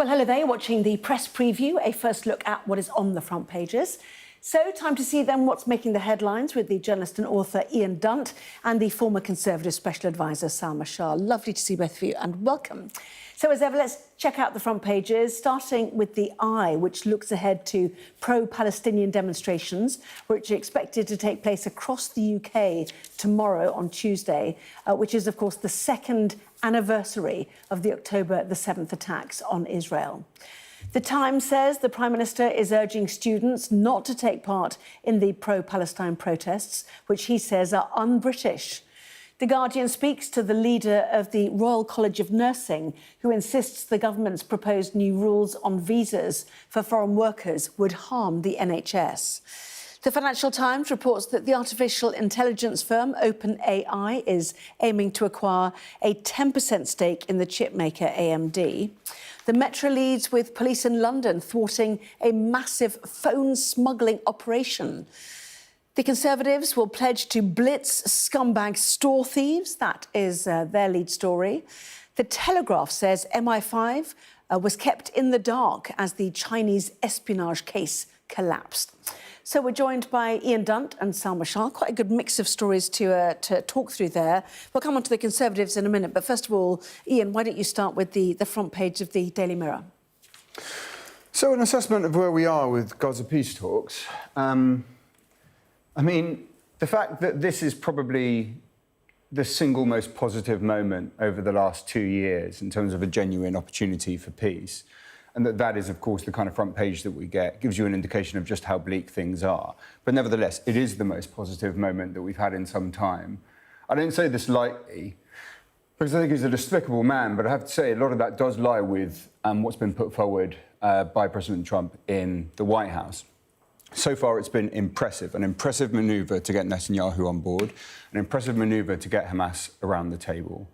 Well, hello there, you're watching the press preview, a first look at what is on the front pages. So, time to see then what's making the headlines with the journalist and author Ian Dunt and the former Conservative Special Advisor Salma Shah. Lovely to see both of you and welcome. So, as ever, let's check out the front pages, starting with the Eye, which looks ahead to pro-Palestinian demonstrations, which are expected to take place across the UK tomorrow on Tuesday, which is, of course, the second anniversary of the October the 7th attacks on Israel. The Times says the Prime Minister is urging students not to take part in the pro-Palestine protests, which he says are un-British. The Guardian speaks to the leader of the Royal College of Nursing, who insists the government's proposed new rules on visas for foreign workers would harm the NHS. The Financial Times reports that the artificial intelligence firm OpenAI is aiming to acquire a 10% stake in the chipmaker AMD. The Metro leads with police in London thwarting a massive phone smuggling operation. The Conservatives will pledge to blitz scumbag store thieves. That is their lead story. The Telegraph says MI5 was kept in the dark as the Chinese espionage case collapsed. So we're joined by Ian Dunt and Salma Shah. Quite a good mix of stories to talk through there. We'll come on to the Conservatives in a minute. But first of all, Ian, why don't you start with the front page of the Daily Mirror? So an assessment of where we are with Gaza peace talks. I mean, the fact that this is probably the single most positive moment over the last 2 years in terms of a genuine opportunity for peace, and that is, of course, the kind of front page that we get, gives you an indication of just how bleak things are. But nevertheless, it is the most positive moment that we've had in some time. I don't say this lightly, because I think he's a despicable man, but I have to say a lot of that does lie with what's been put forward by President Trump in the White House. So far, it's been impressive, an impressive manoeuvre to get Netanyahu on board, an impressive manoeuvre to get Hamas around the table,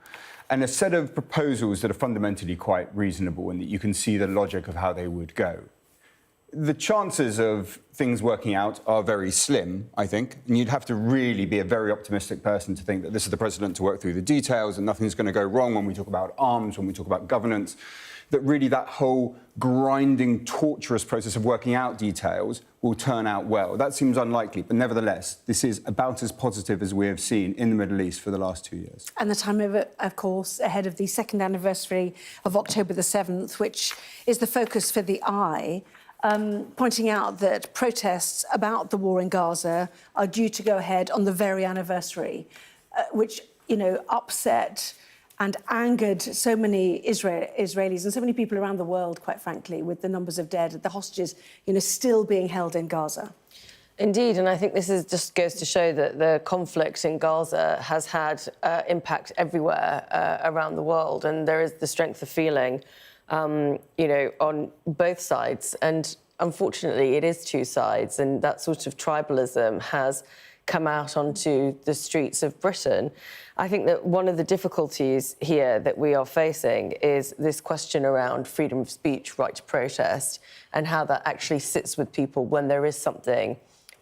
and a set of proposals that are fundamentally quite reasonable and that you can see the logic of how they would go. The chances of things working out are very slim, I think, and you'd have to really be a very optimistic person to think that this is the president to work through the details and nothing's going to go wrong when we talk about arms, when we talk about governance, that really that whole grinding, torturous process of working out details will turn out well. That seems unlikely, but nevertheless, this is about as positive as we have seen in the Middle East for the last 2 years. And the time of course, ahead of the second anniversary of October the 7th, which is the focus for the Eye, pointing out that protests about the war in Gaza are due to go ahead on the very anniversary, which, you know, upset and angered so many Israelis and so many people around the world, quite frankly, with the numbers of dead, the hostages, you know, still being held in Gaza. Indeed, and I think this just goes to show that the conflict in Gaza has had impact everywhere around the world, and there is the strength of feeling, you know, on both sides. And unfortunately, it is two sides, and that sort of tribalism has come out onto the streets of Britain. I think that one of the difficulties here that we are facing is this question around freedom of speech, right to protest, and how that actually sits with people when there is something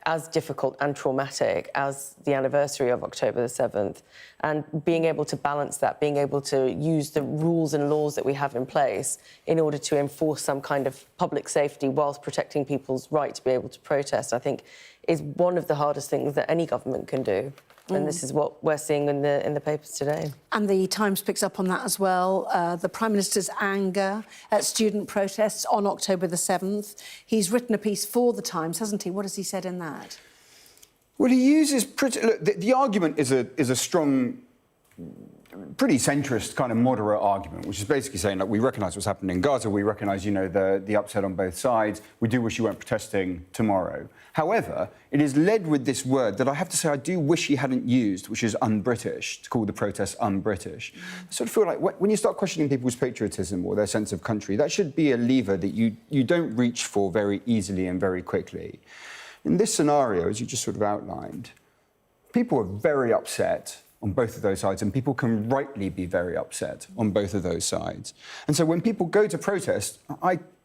as difficult and traumatic as the anniversary of October the 7th, and being able to balance that, being able to use the rules and laws that we have in place in order to enforce some kind of public safety whilst protecting people's right to be able to protest, I think is one of the hardest things that any government can do. And this is what we're seeing in the papers today. And the Times picks up on that as well. The Prime Minister's anger at student protests on October the 7th. He's written a piece for the Times, hasn't he? What has he said in that? Well, he uses pretty... Look, the argument is a strong, pretty centrist kind of moderate argument, which is basically saying, like, we recognise what's happening in Gaza, we recognise, you know, the upset on both sides, we do wish you weren't protesting tomorrow. However, it is led with this word that I have to say I do wish he hadn't used, which is un-British, to call the protests un-British. I sort of feel like when you start questioning people's patriotism or their sense of country, that should be a lever that you don't reach for very easily and very quickly. In this scenario, as you just sort of outlined, people are very upset on both of those sides, and people can rightly be very upset on both of those sides. And so when people go to protest,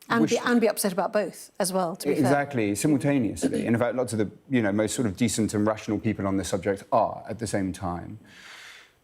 And be upset about both as well, to be fair. Exactly, simultaneously. And in fact, lots of the most sort of decent and rational people on this subject are at the same time.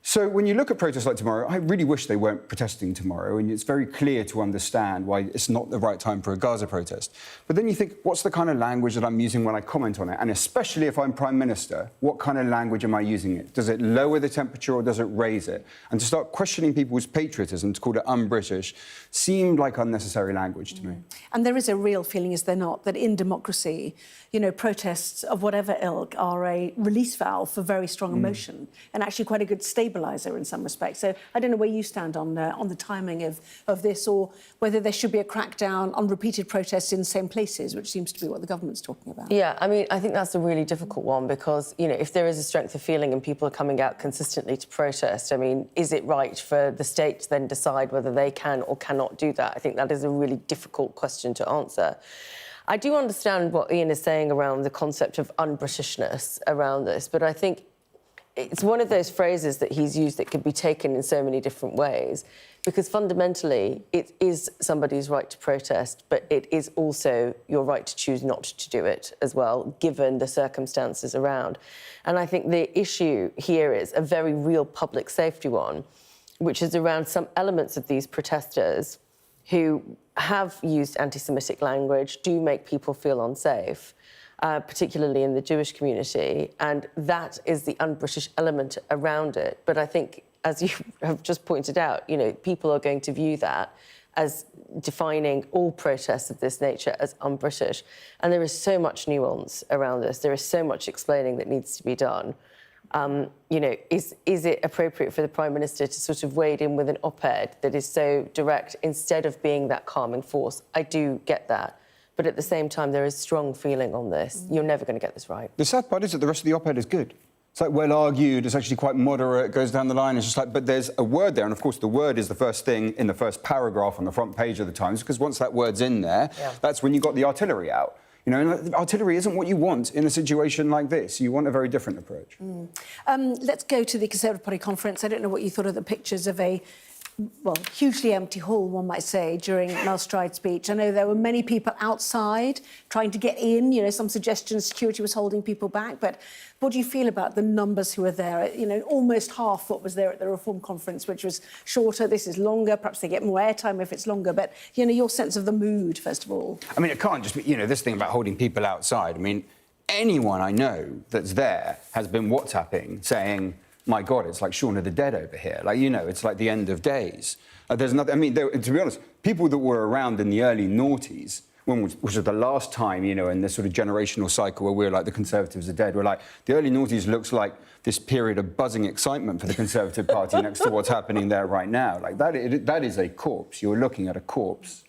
So when you look at protests like tomorrow, I really wish they weren't protesting tomorrow, and it's very clear to understand why it's not the right time for a Gaza protest. But then you think, what's the kind of language that I'm using when I comment on it? And especially if I'm Prime Minister, what kind of language am I using it? Does it lower the temperature or does it raise it? And to start questioning people's patriotism, to call it un-British, seemed like unnecessary language to me. And there is a real feeling, is there not, that in democracy, you know, protests of whatever ilk are a release valve for very strong emotion and actually quite a good stabiliser in some respects. So I don't know where you stand on the timing of this, or whether there should be a crackdown on repeated protests in the same places, which seems to be what the government's talking about. Yeah, I mean, I think that's a really difficult one because, you know, if there is a strength of feeling and people are coming out consistently to protest, I mean, is it right for the state to then decide whether they can or cannot do that? I think that is a really difficult question to answer. I do understand what Ian is saying around the concept of un-Britishness around this, but I think it's one of those phrases that he's used that could be taken in so many different ways, because fundamentally it is somebody's right to protest, but it is also your right to choose not to do it as well, given the circumstances around. And I think the issue here is a very real public safety one, which is around some elements of these protesters who have used anti-Semitic language, do make people feel unsafe, particularly in the Jewish community, and that is the un-British element around it. But I think, as you have just pointed out, you know, people are going to view that as defining all protests of this nature as un-British. And there is so much nuance around this. There is so much explaining that needs to be done. You know, is it appropriate for the Prime Minister to sort of wade in with an op-ed that is so direct instead of being that calming force? I do get that. But at the same time, there is strong feeling on this. You're never going to get this right. The sad part is that the rest of the op-ed is good. It's like well argued, it's actually quite moderate, goes down the line. It's just like, but there's a word there, and of course the word is the first thing in the first paragraph on the front page of the Times, because once that word's in there, that's when you got the artillery out. You know, and artillery isn't what you want in a situation like this. You want a very different approach. Let's go to the Conservative Party conference. I don't know what you thought of the pictures of a, well, hugely empty hall, one might say, during Mel Stride's speech. I know there were many people outside trying to get in. You know, some suggestions security was holding people back. But what do you feel about the numbers who were there? You know, almost half what was there at the Reform conference, which was shorter. This is longer. Perhaps they get more airtime if it's longer. But, you know, your sense of the mood, first of all. I mean, it can't just be, you know, this thing about holding people outside. I mean, anyone I know that's there has been WhatsApping saying, my God, it's like Shaun of the Dead over here. Like, you know, it's like the end of days. There's nothing, I mean, to be honest, people that were around in the early noughties, which was the last time, you know, in this sort of generational cycle where we were like, the Conservatives are dead, we're like, the early noughties looks like this period of buzzing excitement for the Conservative Party next to what's happening there right now. Like, that is a corpse. You're looking at a corpse.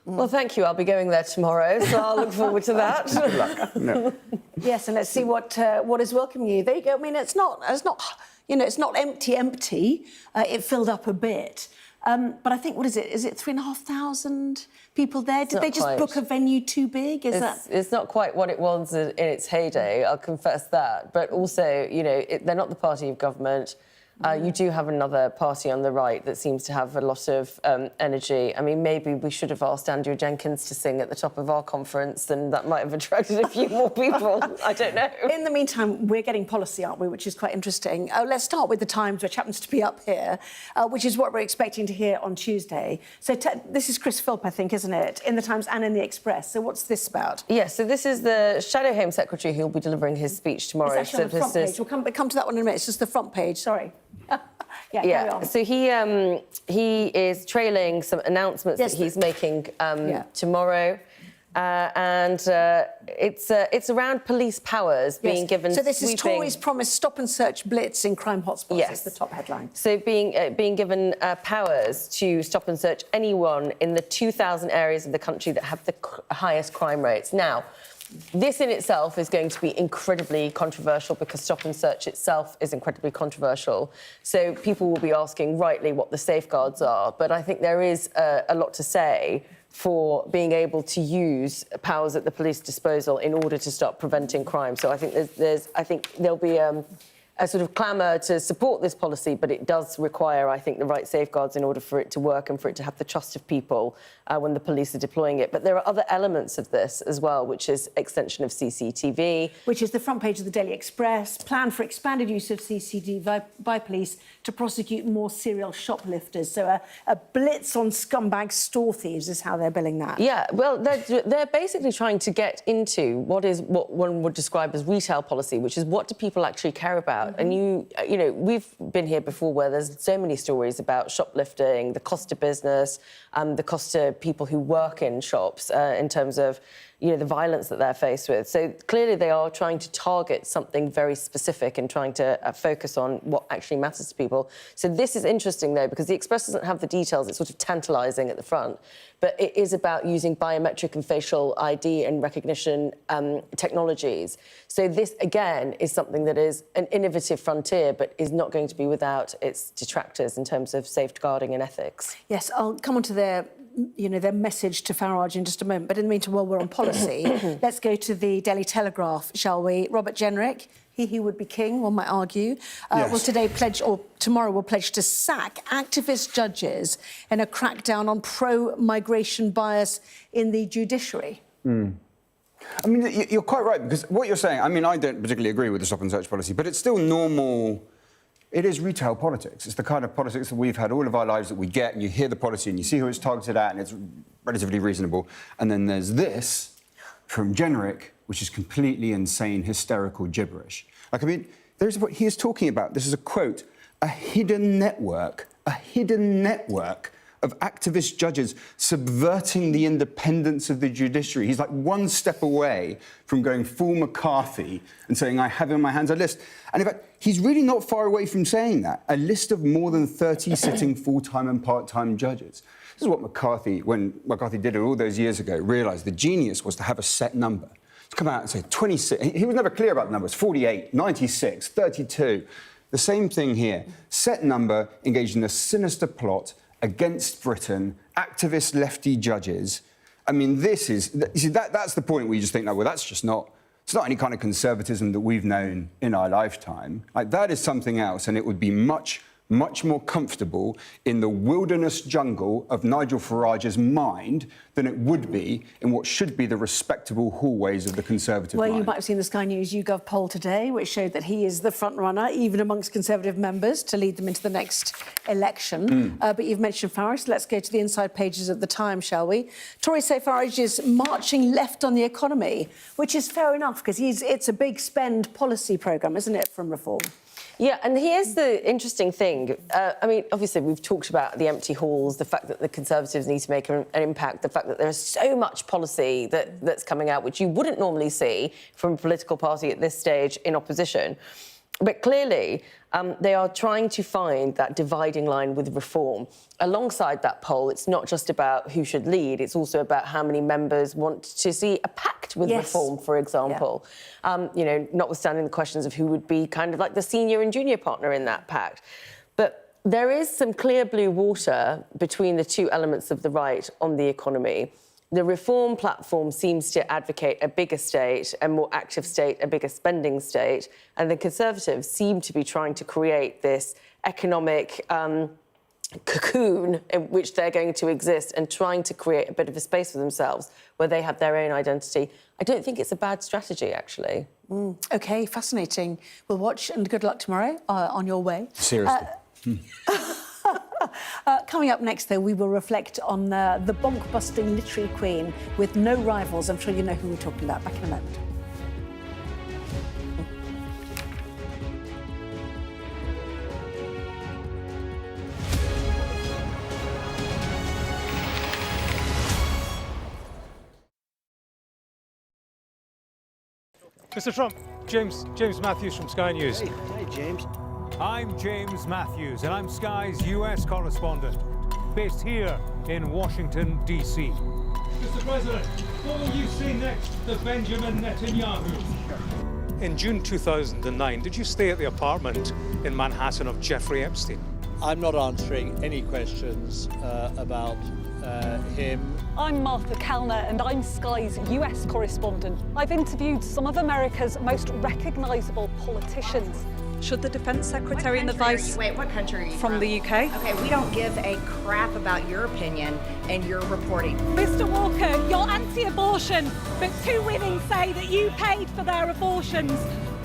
Well, thank you. I'll be going there tomorrow, so I'll look forward to that. Good luck. No. Yes, and let's see what is welcoming you. There you go. I mean, it's not, you know, it's not empty. It filled up a bit. But I think, what is it? Is it 3,500 people there? Did they just book a venue too big? It's not quite what it was in its heyday, I'll confess that. But also, you know, they're not the party of government. You do have another party on the right that seems to have a lot of energy. I mean, maybe we should have asked Andrew Jenkins to sing at the top of our conference, and that might have attracted a few more people. I don't know. In the meantime, we're getting policy, aren't we, which is quite interesting. Let's start with the Times, which happens to be up here, which is what we're expecting to hear on Tuesday. So this is Chris Philp, I think, isn't it, in the Times and in the Express. So what's this about? Yes, so this is the Shadow Home Secretary who'll be delivering his speech tomorrow. It's actually on the front page. We'll come to that one in a minute. It's just the front page, sorry. Yeah. So he is trailing some announcements that he's making tomorrow, and it's around police powers being given. So this is Tories promised stop and search blitz in crime hotspots. Yes, is the top headline. So being given powers to stop and search anyone in the 2,000 areas of the country that have the highest crime rates. Now, this in itself is going to be incredibly controversial because stop and search itself is incredibly controversial. So people will be asking rightly what the safeguards are. But I think there is a lot to say for being able to use powers at the police disposal in order to start preventing crime. So I think I think there'll be a sort of clamour to support this policy, but it does require, I think, the right safeguards in order for it to work and for it to have the trust of people when the police are deploying it. But there are other elements of this as well, which is extension of CCTV. Which is the front page of the Daily Express, plan for expanded use of CCTV by police to prosecute more serial shoplifters. So a blitz on scumbag store thieves is how they're billing that. Yeah, well, they're basically trying to get into what one would describe as retail policy, which is what do people actually care about? And you know, we've been here before where there's so many stories about shoplifting, the cost of business, the cost to people who work in shops in terms of, you know, the violence that they're faced with. So clearly they are trying to target something very specific and trying to focus on what actually matters to people. So this is interesting, though, because the Express doesn't have the details. It's sort of tantalising at the front. But it is about using biometric and facial ID and recognition technologies. So this, again, is something that is an innovative frontier, but is not going to be without its detractors in terms of safeguarding and ethics. Yes, I'll come on to their message to Farage in just a moment. But in the meantime, while we're on policy, let's go to the Daily Telegraph, shall we? Robert Jenrick, he who would be king, one might argue, will today pledge, or tomorrow will pledge to sack activist judges in a crackdown on pro-migration bias in the judiciary. I mean, you're quite right, because what you're saying, I mean, I don't particularly agree with the stop and search policy, but it's still normal. It is retail politics. It's the kind of politics that we've had all of our lives, that we get, and you hear the policy and you see who it's targeted at, and it's relatively reasonable. And then there's this from Jenrick, which is completely insane, hysterical gibberish. Like, I mean, there's what he is talking about. This is a quote, a hidden network of activist judges subverting the independence of the judiciary. He's like one step away from going full McCarthy and saying, I have in my hands a list. And in fact, he's really not far away from saying that. A list of more than 30 sitting full-time and part-time judges. This is what McCarthy, when McCarthy did it all those years ago, realised the genius was to have a set number. To come out and say 26, he was never clear about the numbers, 48, 96, 32. The same thing here. Set number engaged in a sinister plot against Britain, activist lefty judges. I mean, this is, you see, that's the point where you just think, no, well, that's just not, it's not any kind of conservatism that we've known in our lifetime. Like, that is something else, and it would be much more comfortable in the wilderness jungle of Nigel Farage's mind than it would be in what should be the respectable hallways of the Conservative mind. Well, you might have seen the Sky News YouGov poll today, which showed that he is the front runner, even amongst Conservative members, to lead them into the next election. But you've mentioned Farage, so let's go to the inside pages of The Times, shall we? Tories say Farage is marching left on the economy, which is fair enough, because it's a big spend policy programme, isn't it, from Reform? Yeah, and here's the interesting thing. I mean, obviously, we've talked about the empty halls, the fact that the Conservatives need to make an impact, the fact that there is so much policy that's coming out, which you wouldn't normally see from a political party at this stage in opposition. But clearly, they are trying to find that dividing line with Reform. Alongside that poll, it's not just about who should lead, it's also about how many members want to see a pact with Reform, for example. Yeah. You know, notwithstanding the questions of who would be kind of like the senior and junior partner in that pact. But there is some clear blue water between the two elements of the right on the economy. The Reform platform seems to advocate a bigger state, a more active state, a bigger spending state, and the Conservatives seem to be trying to create this economic cocoon in which they're going to exist and trying to create a bit of a space for themselves where they have their own identity. I don't think it's a bad strategy, actually. OK, fascinating. We'll watch, and good luck tomorrow on your way. Seriously. Coming up next, though, we will reflect on the bonk-busting literary queen with no rivals. I'm sure you know who we're talking about. Back in a moment. Mr. Trump, James Matthews from Sky News. Hey, James. I'm James Matthews, and I'm Sky's US correspondent, based here in Washington, D.C. Mr. President, what will you see next to Benjamin Netanyahu? In June 2009, did you stay at the apartment in Manhattan of Jeffrey Epstein? I'm not answering any questions about him. I'm Martha Kellner, and I'm Sky's US correspondent. I've interviewed some of America's most recognisable politicians. Should the Defence Secretary and the Vice... Wait, what country are you from the UK? Okay, we don't give a crap about your opinion and your reporting. Mr Walker, you're anti-abortion, but 2 women say that you paid for their abortions.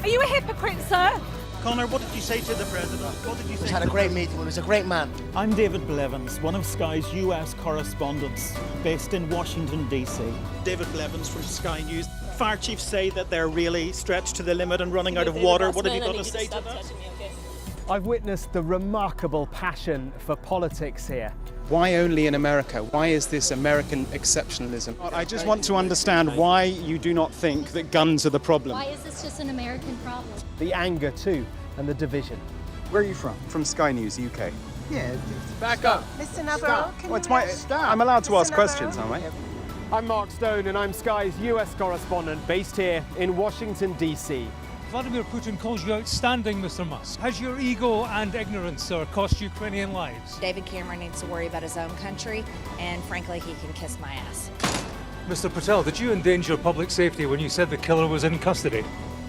Are you a hypocrite, sir? Connor, what did you say to the president? What did you say? We had a great meeting. He was a great man. I'm David Blevins, one of Sky's US correspondents based in Washington, D.C. David Blevins from Sky News. Fire chiefs say that they're really stretched to the limit and running out of water. What have you got to say to that? I've witnessed the remarkable passion for politics here. Why only in America? Why is this American exceptionalism? I just want to understand why you do not think that guns are the problem. Why is this just an American problem? The anger too, and the division. Where are you from? From Sky News, UK. Yeah. Back up. Mr. Navarro, I'm allowed to ask questions, aren't I? I'm Mark Stone and I'm Sky's US correspondent based here in Washington, D.C. Vladimir Putin calls you outstanding, Mr. Musk. Has your ego and ignorance, sir, cost Ukrainian lives? David Cameron needs to worry about his own country, and frankly, he can kiss my ass. Mr. Patel, did you endanger public safety when you said the killer was in custody?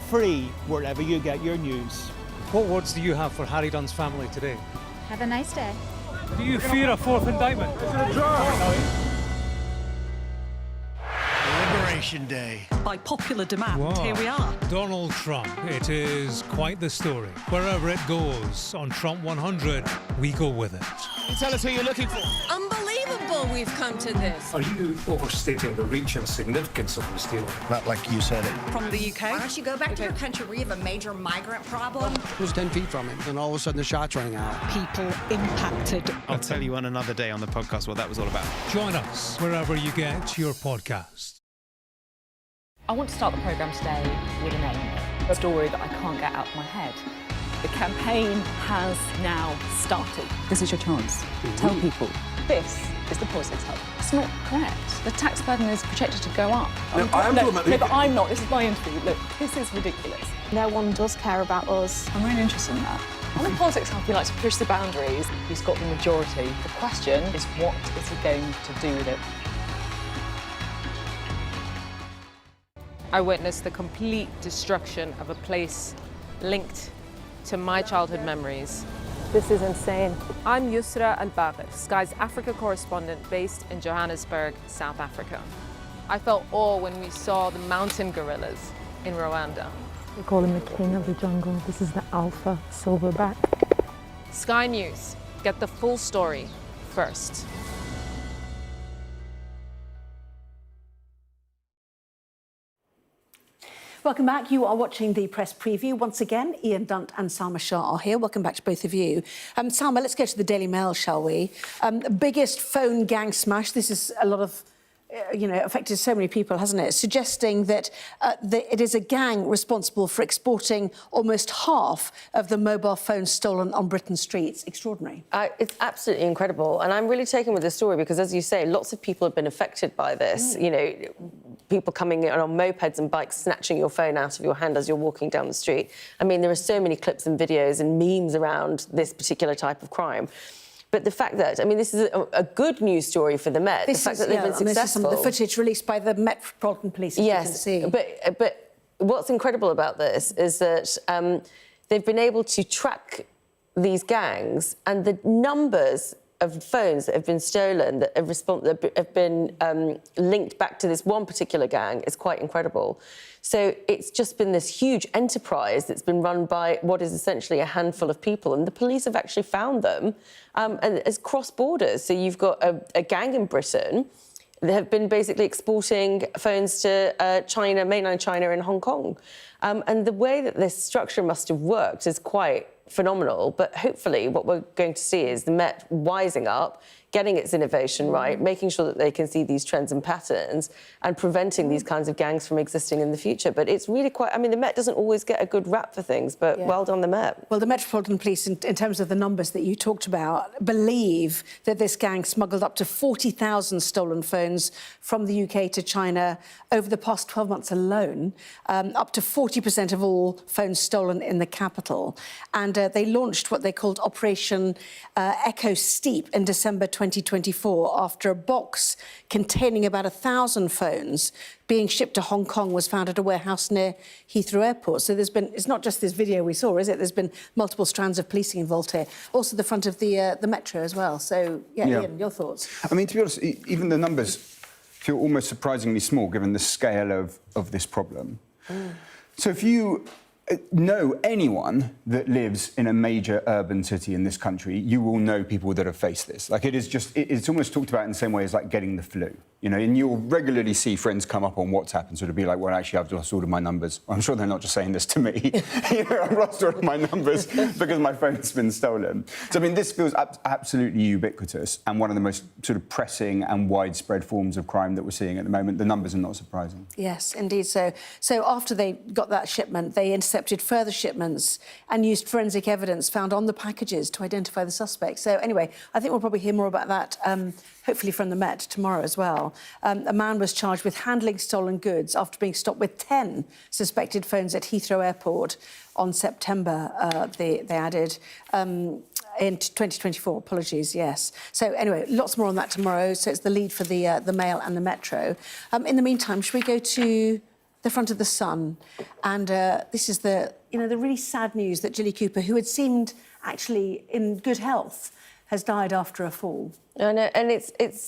Free wherever you get your news. What words do you have for Harry Dunn's family today? Have a nice day. Do you fear a 4th indictment? Liberation Day. By popular demand, Wow. here we are. Donald Trump. It is quite the story. Wherever it goes, on Trump 100, we go with it. Can you tell us who you're looking for? Unbelievable we've come to this. Are you overstating the reach and significance of this deal? Not like you said it. From the Why UK. don't you go back to your country where you have a major migrant problem? It was 10 feet from him, and all of a sudden the shots rang out. People impacted. I'll tell you on another day on the podcast what that was all about. Join us wherever you get your podcast. I want to start the programme today with a name, a story that I can't get out of my head. The campaign has now started. This is your chance. Tell people this is the politics hub. It's not correct. The tax burden is projected to go up. No, but I'm not. This is my interview. Look, this is ridiculous. No one does care about us. I'm really interested in that. On the politics hub, we like to push the boundaries. He's got the majority. The question is, what is he going to do with it? I witnessed the complete destruction of a place linked to my childhood memories. This is insane. I'm Yusra Al-Bagher, Sky's Africa correspondent based in Johannesburg, South Africa. I felt awe when we saw the mountain gorillas in Rwanda. We call him the king of the jungle. This is the alpha silverback. Sky News, get the full story first. Welcome back. You are watching the press preview. Once again, Ian Dunt and Salma Shah are here. Welcome back to both of you. Salma, let's go to the Daily Mail, shall we? Biggest phone gang smash. This is a lot of, affected so many people, hasn't it? Suggesting that it is a gang responsible for exporting almost half of the mobile phones stolen on Britain's streets. Extraordinary. It's absolutely incredible. And I'm really taken with this story because, as you say, lots of people have been affected by this. You know, people coming in on mopeds and bikes, snatching your phone out of your hand as you're walking down the street. I mean, there are so many clips and videos and memes around this particular type of crime. But the fact that, I mean, this is a good news story for the Met. The fact that they've been successful. This is some of the footage released by the Metropolitan Police, as you can see. But what's incredible about this is that they've been able to track these gangs, and the numbers of phones that have been stolen that have been linked back to this one particular gang is quite incredible. So it's just been this huge enterprise that's been run by what is essentially a handful of people, and the police have actually found them and it's cross borders. So you've got a gang in Britain that have been basically exporting phones to China, mainland China and Hong Kong. And the way that this structure must have worked is quite phenomenal, but hopefully what we're going to see is the Met wising up, getting its innovation right, making sure that they can see these trends and patterns and preventing these kinds of gangs from existing in the future. But it's really quite, I mean, the Met doesn't always get a good rap for things, but well done, the Met. Well, the Metropolitan Police, in terms of the numbers that you talked about, believe that this gang smuggled up to 40,000 stolen phones from the UK to China over the past 12 months alone, up to 40% of all phones stolen in the capital. And they launched what they called Operation Echo Steep in December 2024 after a box containing about 1,000 phones being shipped to Hong Kong was found at a warehouse near Heathrow Airport. So it's not just this video we saw, is it? There's been multiple strands of policing involved here. Also the front of the metro as well. So, Ian, your thoughts? I mean, to be honest, even the numbers feel almost surprisingly small given the scale of this problem. So if you know anyone that lives in a major urban city in this country, you will know people that have faced this. Like, it's almost talked about in the same way as, like, getting the flu. You know, and you'll regularly see friends come up on WhatsApp and sort of be like, well, actually, I've lost all of my numbers. I'm sure they're not just saying this to me. You know, I've lost all of my numbers because my phone's been stolen. So, I mean, this feels absolutely ubiquitous and one of the most sort of pressing and widespread forms of crime that we're seeing at the moment. The numbers are not surprising. Yes, indeed so. So after they got that shipment, they intercepted further shipments and used forensic evidence found on the packages to identify the suspects. So anyway, I think we'll probably hear more about that, hopefully from the Met tomorrow as well. A man was charged with handling stolen goods after being stopped with 10 suspected phones at Heathrow Airport on September, they added. In 2024, apologies, yes. So anyway, lots more on that tomorrow. So it's the lead for the Mail and the Metro. In the meantime, should we go to the front of the Sun? And this is the really sad news that Jilly Cooper, who had seemed actually in good health, has died after a fall. I know, and it's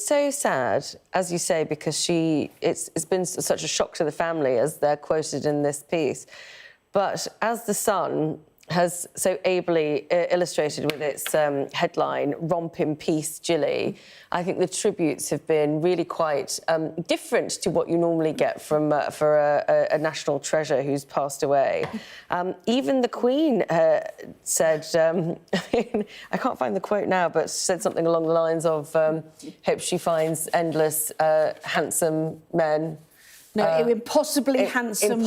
so sad, as you say, because it's been such a shock to the family, as they're quoted in this piece. But as the Sun has so ably illustrated with its headline, "Romp in Peace, Jilly," I think the tributes have been really quite different to what you normally get from for a national treasure who's passed away. Even the Queen said, I can't find the quote now, but said something along the lines of, hope she finds endless handsome men. No, impossibly handsome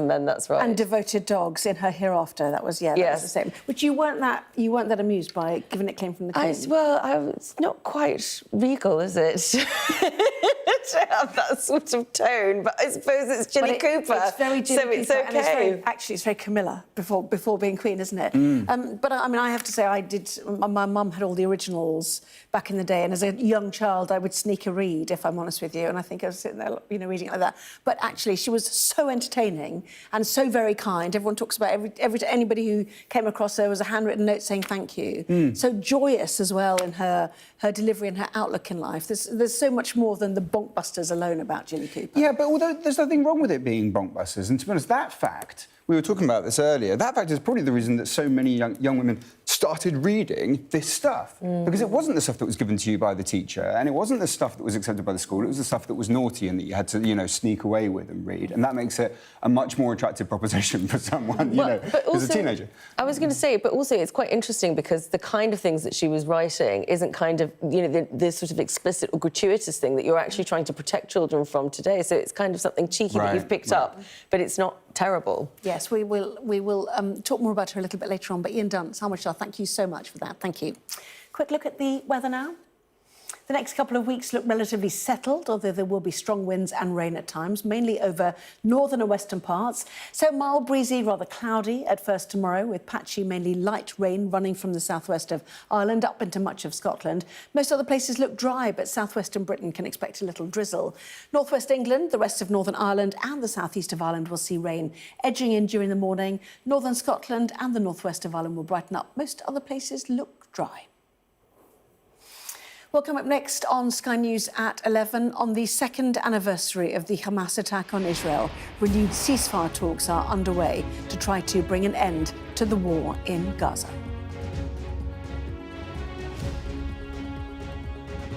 men, that's right. And devoted dogs in her hereafter. That was, that was the same. Which you weren't that amused by, given it came from the Queen. It's not quite regal, is it? To have that sort of tone, but I suppose it's Jilly Cooper. It's very Jilly Cooper, so it's okay. It's very Camilla before being Queen, isn't it? But I mean, I have to say, my mum had all the originals back in the day, and as a young child, I would sneak a read, if I'm honest with you, and I think I was sitting there, reading it like that. But actually, she was so entertaining and so very kind. Everyone talks about anybody who came across her was a handwritten note saying thank you. So joyous as well in her delivery and her outlook in life. There's so much more than the bonkbusters alone about Jilly Cooper. Yeah, but although there's nothing wrong with it being bonkbusters, and to be honest, that fact, we were talking about this earlier, that fact is probably the reason that so many young women started reading this stuff. Because it wasn't the stuff that was given to you by the teacher, and it wasn't the stuff that was accepted by the school, it was the stuff that was naughty and that you had to, sneak away with and read. And that makes it a much more attractive proposition for someone, as a teenager. I was going to say, but also it's quite interesting because the kind of things that she was writing isn't kind of, the sort of explicit or gratuitous thing that you're actually trying to protect children from today. So it's kind of something cheeky that you've picked up, but it's not terrible. Yes, we will talk more about her a little bit later on. But Ian Dunn, Salma Shah, thank you so much for that. Thank you. Quick look at the weather now. The next couple of weeks look relatively settled, although there will be strong winds and rain at times, mainly over northern and western parts. So mild, breezy, rather cloudy at first tomorrow, with patchy, mainly light rain running from the southwest of Ireland up into much of Scotland. Most other places look dry, but southwestern Britain can expect a little drizzle. Northwest England, the rest of Northern Ireland and the southeast of Ireland will see rain edging in during the morning. Northern Scotland and the northwest of Ireland will brighten up. Most other places look dry. We'll come up next on Sky News at 11. On the second anniversary of the Hamas attack on Israel, renewed ceasefire talks are underway to try to bring an end to the war in Gaza.